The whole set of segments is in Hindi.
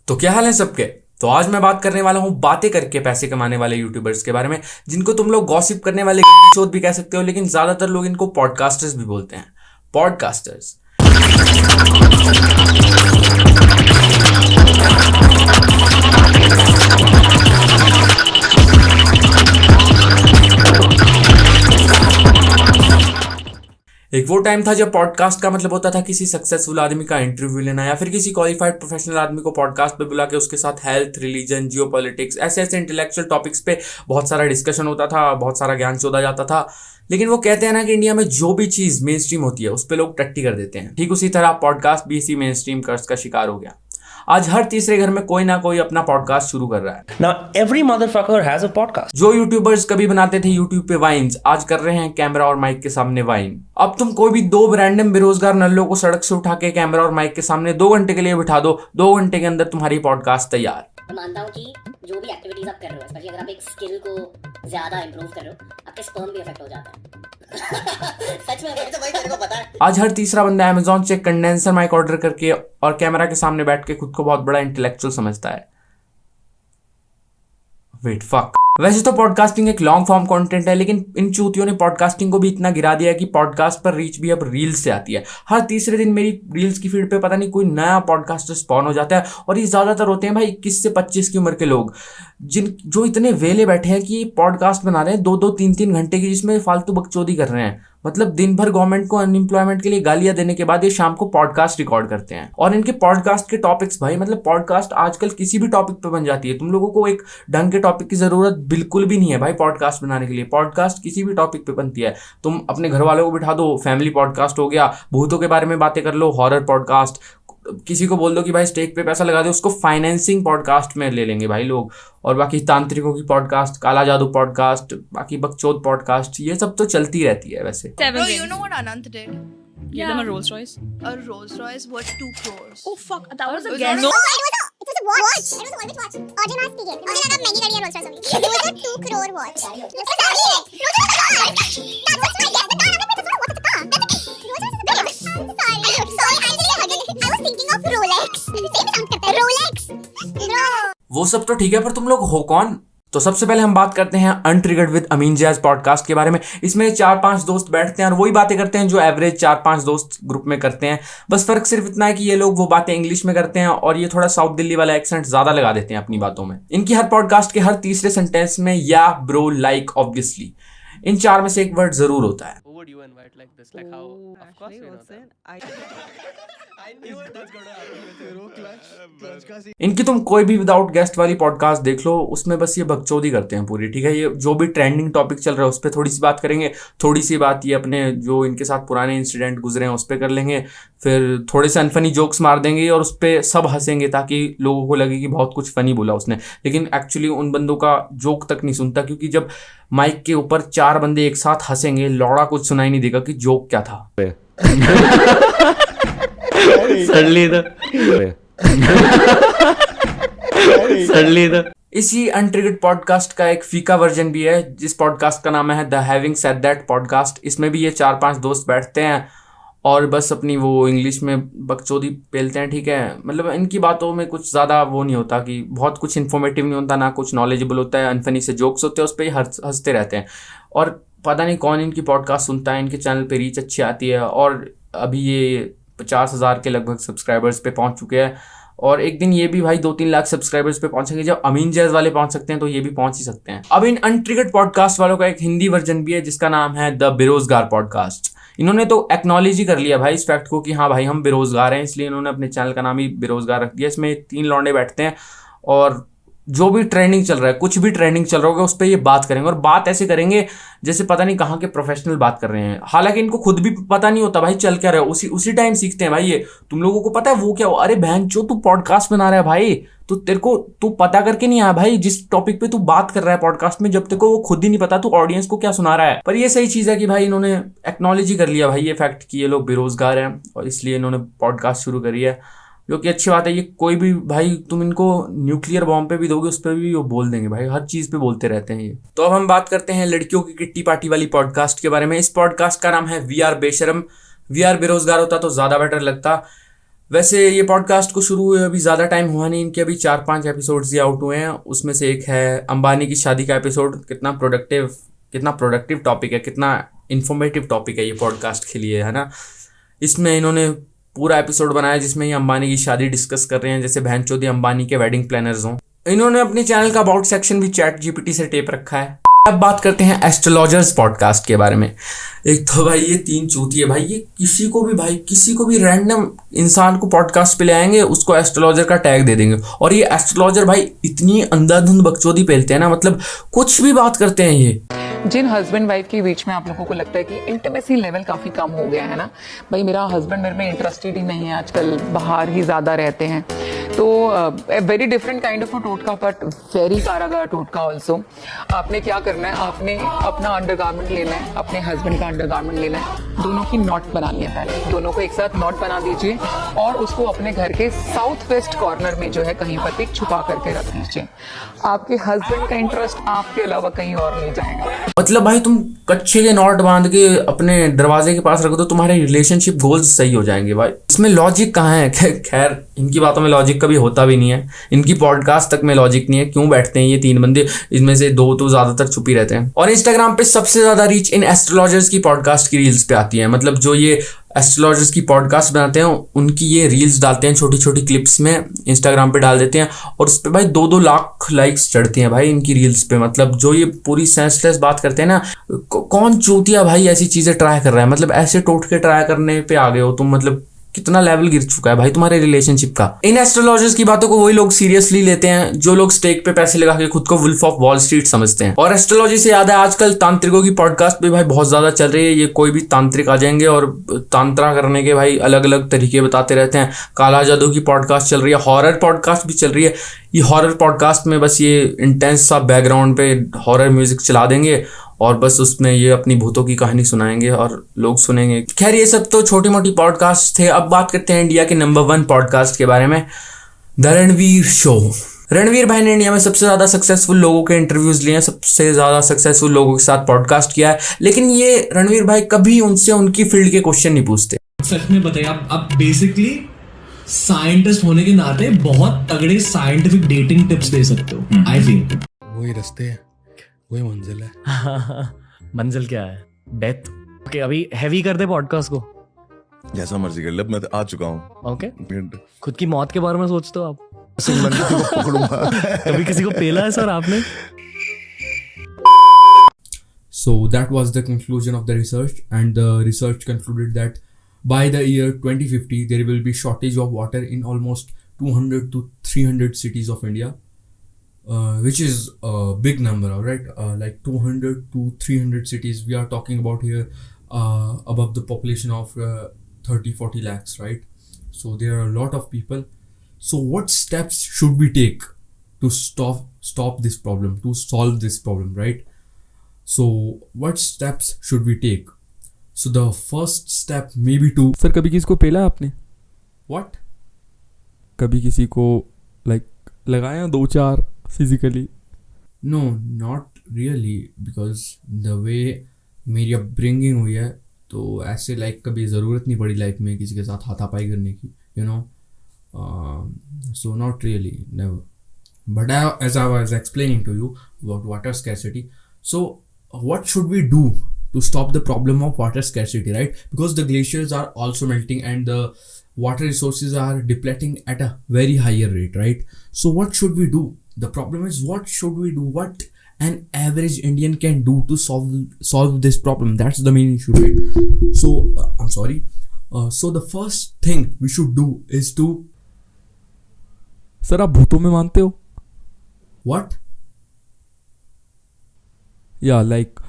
तो क्या हाल है सबके। तो आज मैं बात करने वाला हूँ बातें करके पैसे कमाने वाले यूट्यूबर्स के बारे में, जिनको तुम लोग गॉसिप करने वाले शोध भी कह सकते हो, लेकिन ज्यादातर लोग इनको पॉडकास्टर्स भी बोलते हैं। पॉडकास्टर्स एक वो टाइम था जब पॉडकास्ट का मतलब होता था किसी सक्सेसफुल आदमी का इंटरव्यू लेना, या फिर किसी क्वालिफाइड प्रोफेशनल आदमी को पॉडकास्ट पे बुला के उसके साथ हेल्थ, रिलीजन, जियोपॉलिटिक्स, ऐसे ऐसे इंटेलेक्चुअल टॉपिक्स पे बहुत सारा डिस्कशन होता था, बहुत सारा ज्ञान चोदा जाता था। लेकिन वो कहते हैं ना कि इंडिया में जो भी चीज मेन स्ट्रीम होती है उस पर लोग टट्टी कर देते हैं। ठीक उसी तरह पॉडकास्ट भी इसी मेन स्ट्रीम कर्ज का शिकार हो गया। आज हर तीसरे घर में कोई ना कोई अपना पॉडकास्ट शुरू कर रहा है। Now every motherfucker has a podcast. जो यूट्यूबर्स कभी बनाते थे यूट्यूब पे वाइन्स, आज कर रहे हैं कैमरा और माइक के सामने वाइन। अब तुम कोई भी दो रैंडम बेरोजगार नल्लों को सड़क से उठा के कैमरा और माइक के सामने 2 घंटे के लिए बिठा दो, 2 घंटे के अंदर तुम्हारी पॉडकास्ट तैयार। मैं मानता हूँ कि जो भी एक्टिविटीज आप कर रहे हो, स्पेशली अगर आप एक स्किल को ज्यादा इंप्रूव कर रहे हो, आपके स्पर्म भी इफेक्ट हो जाता है। सच में तो भाई तेरे को पता है। आज हर तीसरा बंदा अमेज़न से कंडेंसर माइक ऑर्डर करके और कैमरा के सामने बैठ के खुद को बहुत बड़ा इंटेलेक्चुअल समझता है। Wait fuck. वैसे तो पॉडकास्टिंग एक लॉन्ग फॉर्म कंटेंट है, लेकिन इन चूतियों ने पॉडकास्टिंग को भी इतना गिरा दिया है कि पॉडकास्ट पर रीच भी अब रील्स से आती है। हर तीसरे दिन मेरी रील्स की फीड पे पता नहीं कोई नया पॉडकास्टर स्पॉन हो जाता है, और ये ज्यादातर होते हैं भाई 21 से 25 की उम्र के लोग, जो इतने वेले बैठे हैं कि पॉडकास्ट बना रहे हैं 2-2, 3-3 घंटे की, जिसमें फालतू बकचोदी कर रहे हैं। मतलब दिन भर गवर्नमेंट को अनएम्प्लॉयमेंट के लिए गालियां देने के बाद ये शाम को पॉडकास्ट रिकॉर्ड करते हैं। और इनके पॉडकास्ट के टॉपिक्स भाई, मतलब पॉडकास्ट आजकल किसी भी टॉपिक पे बन जाती है। तुम लोगों को एक ढंग के टॉपिक की जरूरत बिल्कुल भी नहीं है भाई पॉडकास्ट बनाने के लिए। पॉडकास्ट किसी भी टॉपिक पे बनती है। तुम अपने घर वालों को बिठा दो, फैमिली पॉडकास्ट हो गया, भूतों के बारे में बातें कर लो, हॉरर पॉडकास्ट, किसी को बोल दो कि भाई स्टेक पे पैसा लगा दो, उसको फाइनेंसिंग पॉडकास्ट में ले लेंगे भाई लोग। और बाकी तांत्रिकों की पॉडकास्ट, काला जादू पॉडकास्ट, बाकी बकचोद पॉडकास्ट, ये सब तो चलती रहती है वैसे। Bro, you know what Anant did? Give them a Rolls Royce. A Rolls Royce worth 2 crores. Oh fuck, that was a No. guess. No. It was a watch. It was a Walmart watch. Arjun asked me again. Arjun had many Rolls Royce only. It was a 2 crore watch. It's a car. No, that's a car. That's what I guess. The car. What's the car? That's a Rolls Royce is a car. I'm sorry. I was thinking of Rolex. Same sound करता है. Rolex. Bro. वो सब तो ठीक है, पर तुम लोग हो कौन? तो सबसे पहले हम बात करते हैं untriggered with Amin jazz podcast के बारे में। इसमें 4-5 दोस्त बैठते हैं और वही बातें करते हैं जो एवरेज 4-5 दोस्त ग्रुप में करते हैं। बस फर्क सिर्फ इतना है कि ये लोग वो बातें इंग्लिश में करते हैं और ये थोड़ा साउथ दिल्ली वाला एक्सेंट ज्यादा लगा देते हैं अपनी बातों में। इनकी हर पॉडकास्ट के हर तीसरे सेंटेंस में या ब्रो, लाइक, ऑब्वियसली, इन 4 में से एक वर्ड जरूर होता है। Who would you invite like this? Like how? Of course we know that. इनकी तुम कोई भी विदाउट गेस्ट वाली पॉडकास्ट देख लो, उसमें बस ये बकचोदी करते हैं पूरी। ठीक है, ये जो भी ट्रेंडिंग टॉपिक चल रहा है उस पर थोड़ी सी बात करेंगे, थोड़ी सी बात ये अपने जो इनके साथ पुराने इंसिडेंट गुजरे हैं उस पर कर लेंगे, फिर थोड़े से अनफनी जोक्स मार देंगे और उस पर सब हंसेंगे ताकि लोगों को लगे कि बहुत कुछ फनी बोला उसने। लेकिन एक्चुअली उन बंदों का जोक तक नहीं सुनता, क्योंकि जब माइक के ऊपर 4 बंदे एक साथ हंसेंगे, लौड़ा कुछ सुनाई नहीं देगा कि जोक क्या था। इसी अनट्रिगर्ड पॉडकास्ट का एक फीका वर्जन भी है, जिस पॉडकास्ट का नाम है the having said that podcast. इसमें भी ये 4-5 दोस्त बैठते हैं और बस अपनी वो इंग्लिश में बकचोदी पेलते हैं। ठीक है, मतलब इनकी बातों में कुछ ज़्यादा वो नहीं होता कि बहुत कुछ इन्फॉर्मेटिव नहीं होता, ना कुछ नॉलेजेबल होता है, अनफनी से जोक्स होते हैं, उस पर ही हंसते रहते हैं। और पता नहीं कौन इनकी पॉडकास्ट सुनता है, इनके चैनल पे रीच अच्छी आती है और अभी ये 50,000 के लगभग सब्सक्राइबर्स पे पहुंच चुके हैं। और एक दिन ये भी भाई 2-3 लाख सब्सक्राइबर्स पे पहुंचेंगे। जब अमीन जैज वाले पहुंच सकते हैं तो ये भी पहुंच ही सकते हैं। अब इन अनट्रिगर्ड पॉडकास्ट वालों का एक हिंदी वर्जन भी है जिसका नाम है द बेरोजगार पॉडकास्ट। इन्होंने तो एक्नॉलेज ही कर लिया भाई इस फैक्ट को कि हाँ भाई हम बेरोजगार हैं, इसलिए इन्होंने अपने चैनल का नाम ही बेरोजगार रख दिया। इसमें 3 लौंडे बैठते हैं और जो भी ट्रेंडिंग चल रहा है, कुछ भी ट्रेंडिंग चल रहा होगा उस पर ये बात करेंगे, और बात ऐसे करेंगे जैसे पता नहीं कहाँ के प्रोफेशनल बात कर रहे हैं। हालांकि इनको खुद भी पता नहीं होता भाई चल क्या रहा है, उसी टाइम सीखते हैं भाई ये। तुम लोगों को पता है वो क्या हो? अरे बहन जो तू पॉडकास्ट बना रहा है भाई, तो तेरे को तू पता करके नहीं आया भाई जिस टॉपिक पे तू बात कर रहा है पॉडकास्ट में, जब तक को वो खुद ही नहीं पता तू ऑडियंस को क्या सुना रहा है। पर ये सही चीज है कि भाई इन्होंने एक्नॉलेज ही कर लिया भाई ये फैक्ट कि ये लोग बेरोजगार हैं और इसलिए इन्होंने पॉडकास्ट शुरू करी है, जो कि अच्छी बात है। ये कोई भी भाई तुम इनको न्यूक्लियर बॉम्ब पे भी दोगे उस पर भी वो बोल देंगे भाई, हर चीज पे बोलते रहते हैं ये। तो अब हम बात करते हैं लड़कियों की किट्टी पार्टी वाली पॉडकास्ट के बारे में। इस पॉडकास्ट का नाम है वी आर बेशरम। वी आर बेरोजगार होता तो ज्यादा बेटर लगता। वैसे ये पॉडकास्ट को शुरू हुए अभी ज़्यादा टाइम हुआ नहीं, इनके अभी 4-5 एपिसोड्स ही आउट हुए हैं। उसमें से एक है अंबानी की शादी का एपिसोड। कितना प्रोडक्टिव टॉपिक है, कितना इन्फॉर्मेटिव टॉपिक है ये पॉडकास्ट के लिए, है ना। इसमें इन्होंने पूरा एपिसोड बनाया जिसमें ये अंबानी की शादी डिस्कस कर रहे हैं, जैसे बहनचोदी अंबानी के वेडिंग प्लानर्स हों। इन्होंने अपने चैनल का अबाउट सेक्शन भी ChatGPT से टेप रखा है। अब बात करते हैं एस्ट्रोलॉजर्स पॉडकास्ट के बारे में। एक तो भाई ये 3 चूतिए भाई, ये किसी को भी रैंडम इंसान को पॉडकास्ट पे ले आएंगे, उसको एस्ट्रोलॉजर का टैग दे देंगे। और ये एस्ट्रोलॉजर भाई इतनी अंधाधुंध बकचोदी पेलते हैं ना, मतलब कुछ भी बात करते हैं ये। जिन हस्बैंड वाइफ के बीच में आप लोगों को लगता है कि इंटीमेसी लेवल काफ़ी कम हो गया है ना, भाई मेरा हस्बैंड मेरे में इंटरेस्टेड ही नहीं है, आजकल बाहर ही ज़्यादा रहते हैं, तो very different kind of a टोटका, बट वेरी कारागार टोटका ऑल्सो। आपने क्या करना है, आपने अपना अंडरगारमेंट लेना है, अपने हस्बैंड का अंडरगारमेंट लेना है, दोनों की नॉट बनानी है। पहले दोनों को एक साथ नॉट बना दीजिए और उसको अपने घर के साउथ वेस्ट कॉर्नर में जो है कहीं पर भी छुपा करके रख दीजिए। आपके हस्बैंड का इंटरेस्ट आपके अलावा कहीं और नहीं जाएगा। मतलब भाई तुम कच्छे के नॉट बांध के अपने दरवाजे के पास रख दो, तुम्हारे रिलेशनशिप गोल्स सही हो जाएंगे भाई। इसमें लॉजिक कहाँ है? खैर इनकी बातों में लॉजिक कभी होता भी नहीं है, इनकी पॉडकास्ट तक में लॉजिक नहीं है। क्यों बैठते हैं ये 3 बंदे, इनमें से 2 तो ज्यादातर चुप ही रहते हैं। और इंस्टाग्राम पे सबसे ज्यादा रीच इन एस्ट्रोलॉजर्स की पॉडकास्ट की रील्स पे आती है। मतलब जो ये एस्ट्रोलॉजर्स की पॉडकास्ट बनाते हैं उनकी ये रील्स डालते हैं, छोटी छोटी क्लिप्स में इंस्टाग्राम पे डाल देते हैं, और उस पर भाई 2-2 लाख लाइक्स चढ़ती हैं भाई इनकी रील्स पे। मतलब जो ये पूरी सेंसलेस बात करते हैं ना, कौन चूतिया भाई ऐसी चीजें ट्राई कर रहा है? मतलब ऐसे टोटके ट्राई करने पे आ गए हो तुम, मतलब कितना लेवल गिर चुका है भाई तुम्हारे रिलेशनशिप का। इन एस्ट्रोलॉजर्स की बातों को वही लोग सीरियसली लेते हैं जो लोग स्टेक पे पैसे लगा के खुद को वुल्फ ऑफ वॉल स्ट्रीट समझते हैं। और एस्ट्रोलॉजी से याद है, आजकल तांत्रिकों की पॉडकास्ट भी भाई बहुत ज्यादा चल रही है। ये कोई भी तांत्रिक आ जाएंगे और तांत्रा करने के भाई अलग अलग तरीके बताते रहते हैं। काला जादू की पॉडकास्ट चल रही है, हॉरर पॉडकास्ट भी चल रही है। ये हॉरर पॉडकास्ट में बस ये इंटेंस सा बैकग्राउंड पे हॉरर म्यूजिक चला देंगे और बस उसमें ये अपनी भूतों की कहानी सुनाएंगे और लोग सुनेंगे। खैर ये सब तो छोटी मोटी पॉडकास्ट थे। अब बात करते हैं इंडिया के नंबर 1 पॉडकास्ट के बारे में, द रणवीर शो। रणवीर भाई ने इंडिया में सबसे ज़्यादा सक्सेसफुल लोगों के इंटरव्यूज लिए हैं, सबसे ज़्यादा सक्सेसफुल लोगों के साथ पॉडकास्ट किया है, लेकिन ये रणवीर भाई कभी उनसे उनकी फील्ड के क्वेश्चन नहीं पूछते। सच में बताइए, आप बेसिकली साइंटिस्ट होने के नाते बहुत तगड़े साइंटिफिक डेटिंग टिप्स दे सकते हो। आई फील वही रास्ते है, वही मंजिल है। मंजिल क्या है? डेथ। ओके अभी हैवी कर दे पॉडकास्ट को। जैसा मर्जी कर ले, मैं तो आ चुका हूँ। ओके खुद की मौत के बारे में सोचते हो आप? कभी किसी को पेला है सर आपने? So that was the conclusion of the research, and the research concluded that by the year 2050 there will be shortage of water in almost 200 to 300 cities of India, which is a big number, all right? Like 200 to 300 cities we are talking about here, above the population of 30-40 lakhs, right? So there are a lot of people. So what steps should we take to stop this problem, to solve this problem, right? So what steps should we take? So the first step may be to... sir कभी किसी को पेला है आपने? What? कभी किसी को like लगाया 2-4 physically? No, not really, because the way मेरी अपब्रिंगिंग हुई है तो ऐसे like कभी ज़रूरत नहीं पड़ी लाइफ में किसी के साथ हाथापाई करने की, you know. So not really, never. But as I was explaining to you about water scarcity, so what should we do to stop the problem of water scarcity, right? Because the glaciers are also melting and the water resources are depleting at a very higher rate, right? So what should we do? The problem is, what should we do? What an average Indian can do to solve this problem? That's the main issue, right? So I'm sorry. So the first thing we should do is to... sir आप भूतों में मानते हो? What? या लाइक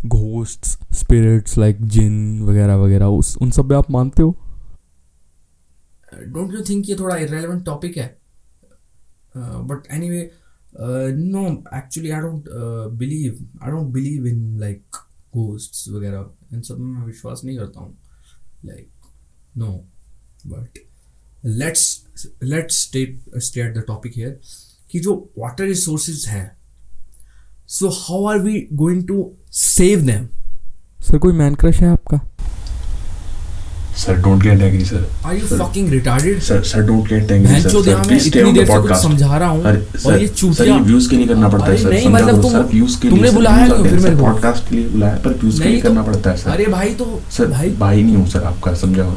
घोस्ट्स, स्पिरिट्स, लाइक जिन वगैरह वगैरह, उन सब में आप मानते हो? Don't you think ये थोड़ा irrelevant topic है? But anyway, no, actually I don't believe in like ghosts वगैरह, इन सब में मैं विश्वास नहीं करता हूँ, like no. But let's state the topic here कि जो water resources हैं, so how are we going to save them? Sir कोई मैन क्रश है आपका? Sir, don't get angry, sir. Are you fucking retarded? Sir, don't get angry, sir. बहनचोद, यहाँ मैं Please stay इतनी on the देर से कुछ podcast. समझा रहा हूँ और ये सर, चूतिया। ये views के लिए करना पड़ता है, अरे सर. नहीं, समझा मतलब करो, सर, views के लिए. तुमने सर, बुलाया views क्यों आते हैं, फिर मेरे सर, को? podcast के लिए बुलाया, पर views के नहीं लिए तो- करना पड़ता है, सर. अरे भाई तो सर, भाई नहीं हूँ सर आपका, समझाओ.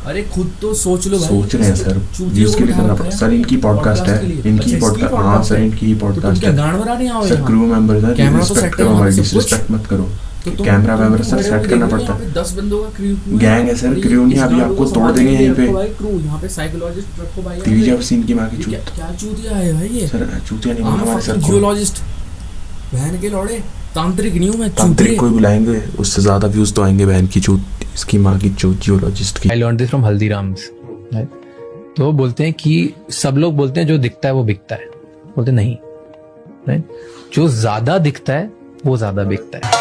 अरे खुद तो सोच लो भाई। सोच रहे हैं सर, व्यूज के लिए करना पड़ता है. सर, इनकी पॉडकास्ट है, इनकी पॉडकास्ट. हाँ सर, इनकी पॉडकास्ट है. गान बना नहीं आओ sir, crew member sir, camera तो रिस्पेक्ट सेट करो है, हमारी, सब कुछ। डिसरिस्पेक्ट मत करो. तो तुम- कैमरा तुम- वैमरा तुम सर मेरे सेट को करना देखो, पड़ता यहाँ है. पे 10 बंदों का क्रू गैंग है सर, क्रू नहीं, अभी आपको तोड़ देंगे यहीं पे. यहाँ पे साइकोलॉजिस्ट रखो भाई। पीवीजे सीन की माँ की चूत. क्या चूतिया है भाई ये? सर, चूतिया नहीं बोलना हमारे सर को. जियोलॉजिस्ट बहन के लौड़े, तांत्रिक नहीं हूँ मैं, तांत्रिक कोई बुलाएंगे, उससे ज्यादा व्यूज तो आएंगे. बहन की चूत, इसकी माँ की चूत, जियोलॉजिस्ट की. I learned this from Haldiram's. तो वो बोलते हैं कि सब लोग बोलते हैं जो दिखता है वो बिकता है, बोलते नहीं, राइट? जो ज्यादा दिखता है वो ज्यादा बिकता है.